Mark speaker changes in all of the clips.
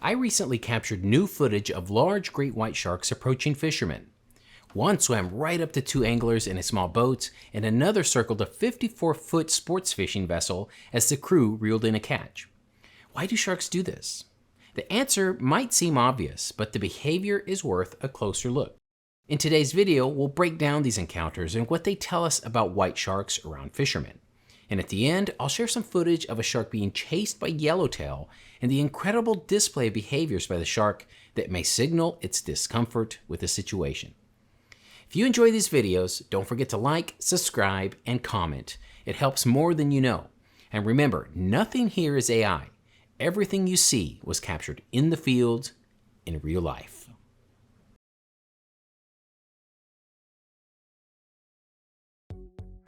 Speaker 1: I recently captured new footage of large great white sharks approaching fishermen. One swam right up to two anglers in a small boat, and another circled a 54-foot sports fishing vessel as the crew reeled in a catch. Why do sharks do this? The answer might seem obvious, but the behavior is worth a closer look. In today's video, we'll break down these encounters and what they tell us about white sharks around fishermen. And at the end, I'll share some footage of a shark being chased by yellowtail and the incredible display of behaviors by the shark that may signal its discomfort with the situation. If you enjoy these videos, don't forget to like, subscribe, and comment. It helps more than you know. And remember, nothing here is AI. Everything you see was captured in the field, in real life.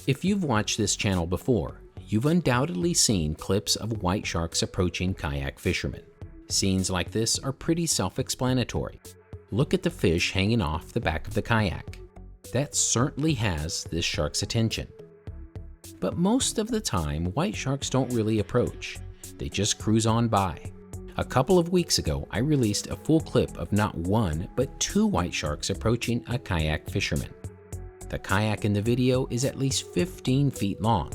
Speaker 1: If you've watched this channel before, you've undoubtedly seen clips of white sharks approaching kayak fishermen. Scenes like this are pretty self-explanatory. Look at the fish hanging off the back of the kayak. That certainly has this shark's attention. But most of the time, white sharks don't really approach. They just cruise on by. A couple of weeks ago, I released a full clip of not one, but two white sharks approaching a kayak fisherman. The kayak in the video is at least 15 feet long,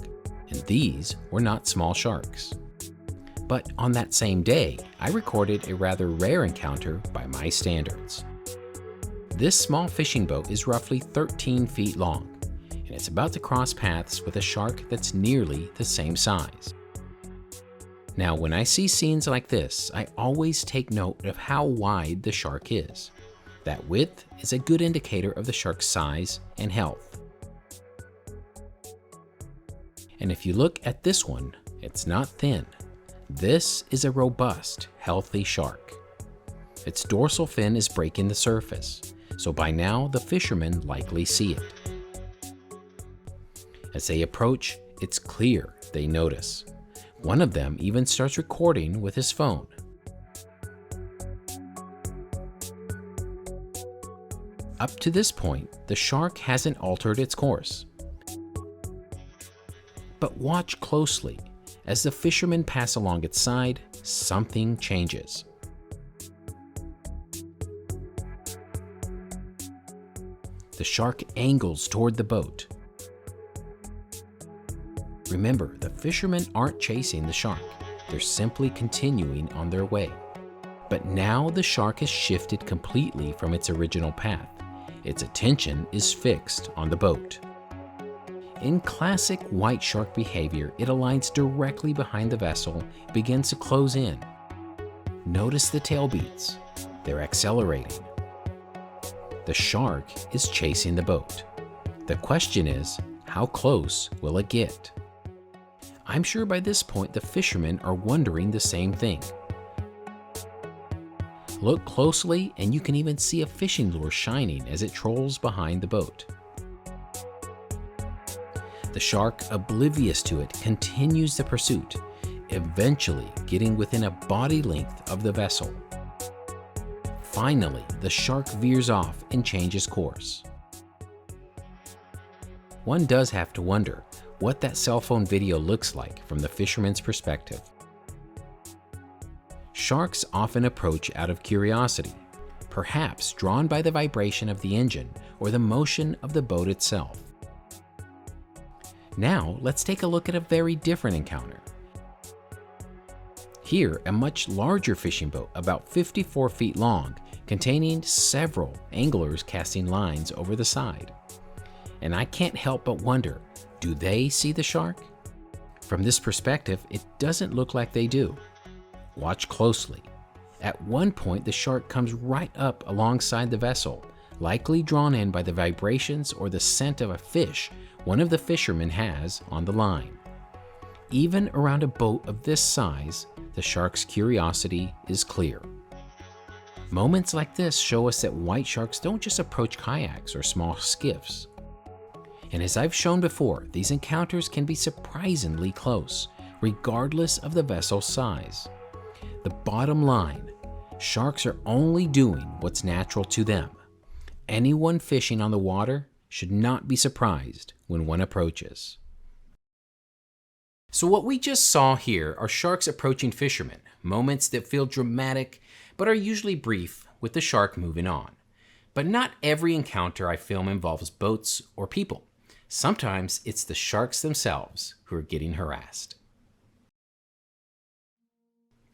Speaker 1: and these were not small sharks. But on that same day, I recorded a rather rare encounter by my standards. This small fishing boat is roughly 13 feet long, and it's about to cross paths with a shark that's nearly the same size. Now, when I see scenes like this, I always take note of how wide the shark is. That width is a good indicator of the shark's size and health. And if you look at this one, it's not thin. This is a robust, healthy shark. Its dorsal fin is breaking the surface, so by now the fishermen likely see it. As they approach, it's clear they notice. One of them even starts recording with his phone. Up to this point, the shark hasn't altered its course. But watch closely. As the fishermen pass along its side, something changes. The shark angles toward the boat. Remember, the fishermen aren't chasing the shark. They're simply continuing on their way. But now the shark has shifted completely from its original path. Its attention is fixed on the boat. In classic white shark behavior, it aligns directly behind the vessel and begins to close in. Notice the tail beats. They're accelerating. The shark is chasing the boat. The question is, how close will it get? I'm sure by this point the fishermen are wondering the same thing. Look closely and you can even see a fishing lure shining as it trolls behind the boat. The shark, oblivious to it, continues the pursuit, eventually getting within a body length of the vessel. Finally, the shark veers off and changes course. One does have to wonder what that cell phone video looks like from the fisherman's perspective. Sharks often approach out of curiosity, perhaps drawn by the vibration of the engine or the motion of the boat itself. Now, let's take a look at a very different encounter. Here, a much larger fishing boat, about 54 feet long, containing several anglers casting lines over the side. And I can't help but wonder, do they see the shark? From this perspective, it doesn't look like they do. Watch closely. At one point, the shark comes right up alongside the vessel, likely drawn in by the vibrations or the scent of a fish one of the fishermen has on the line. Even around a boat of this size, the shark's curiosity is clear. Moments like this show us that white sharks don't just approach kayaks or small skiffs. And as I've shown before, these encounters can be surprisingly close, regardless of the vessel's size. The bottom line, sharks are only doing what's natural to them. Anyone fishing on the water should not be surprised when one approaches. So what we just saw here are sharks approaching fishermen, moments that feel dramatic, but are usually brief with the shark moving on. But not every encounter I film involves boats or people. Sometimes it's the sharks themselves who are getting harassed.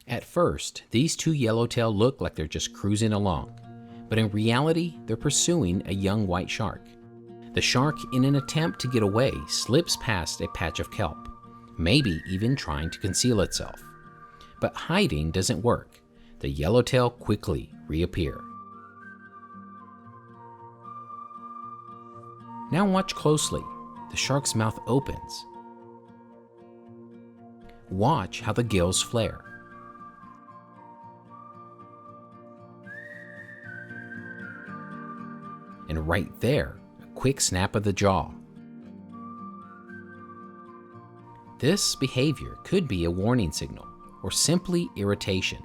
Speaker 1: At first, these two yellowtail look like they're just cruising along, but in reality, they're pursuing a young white shark. The shark, in an attempt to get away, slips past a patch of kelp, maybe even trying to conceal itself. But hiding doesn't work. The yellowtail quickly reappear. Now watch closely. The shark's mouth opens. Watch how the gills flare. And right there, a quick snap of the jaw. This behavior could be a warning signal or simply irritation.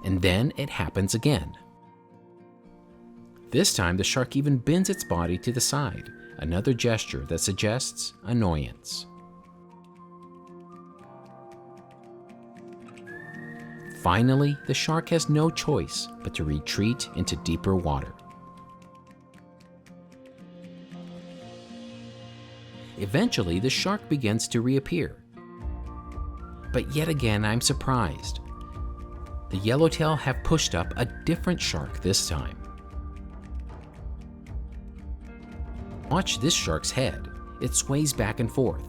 Speaker 1: And then it happens again. This time, the shark even bends its body to the side, another gesture that suggests annoyance. Finally, the shark has no choice but to retreat into deeper water. Eventually, the shark begins to reappear. But yet again, I'm surprised. The yellowtail have pushed up a different shark this time. Watch this shark's head. It sways back and forth,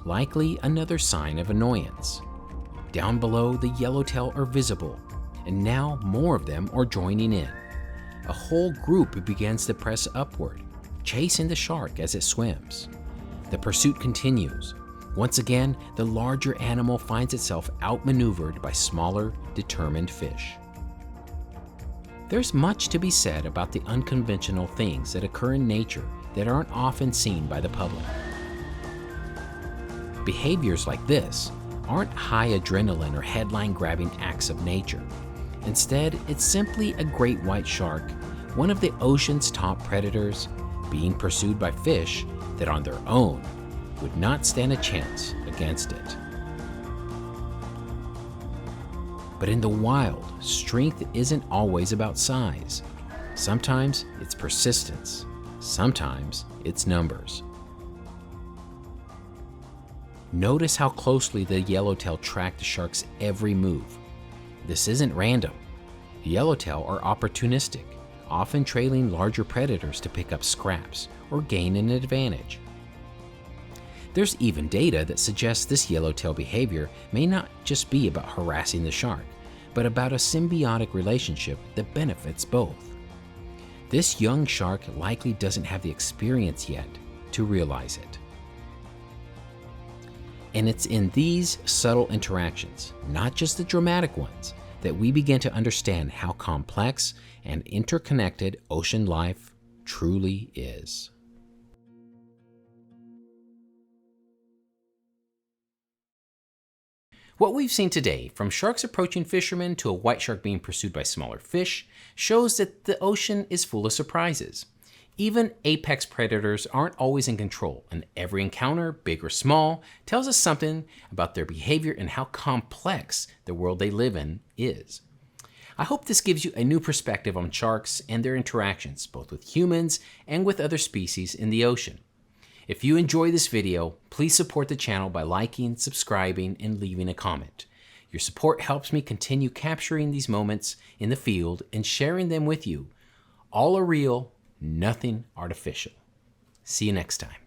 Speaker 1: likely another sign of annoyance. Down below, the yellowtail are visible, and now more of them are joining in. A whole group begins to press upward, chasing the shark as it swims. The pursuit continues. Once again, the larger animal finds itself outmaneuvered by smaller, determined fish. There's much to be said about the unconventional things that occur in nature that aren't often seen by the public. Behaviors like this aren't high adrenaline or headline-grabbing acts of nature. Instead, it's simply a great white shark, one of the ocean's top predators, being pursued by fish that on their own would not stand a chance against it. But in the wild, strength isn't always about size. Sometimes it's persistence. Sometimes it's numbers. Notice how closely the yellowtail track the shark's every move. This isn't random. The yellowtail are opportunistic, often trailing larger predators to pick up scraps or gain an advantage. There's even data that suggests this yellowtail behavior may not just be about harassing the shark, but about a symbiotic relationship that benefits both. This young shark likely doesn't have the experience yet to realize it. And it's in these subtle interactions, not just the dramatic ones, that we begin to understand how complex and interconnected ocean life truly is. What we've seen today, from sharks approaching fishermen to a white shark being pursued by smaller fish, shows that the ocean is full of surprises. Even apex predators aren't always in control, and every encounter, big or small, tells us something about their behavior and how complex the world they live in is. I hope this gives you a new perspective on sharks and their interactions, both with humans and with other species in the ocean. If you enjoy this video, please support the channel by liking, subscribing, and leaving a comment. Your support helps me continue capturing these moments in the field and sharing them with you. All are real, nothing artificial. See you next time.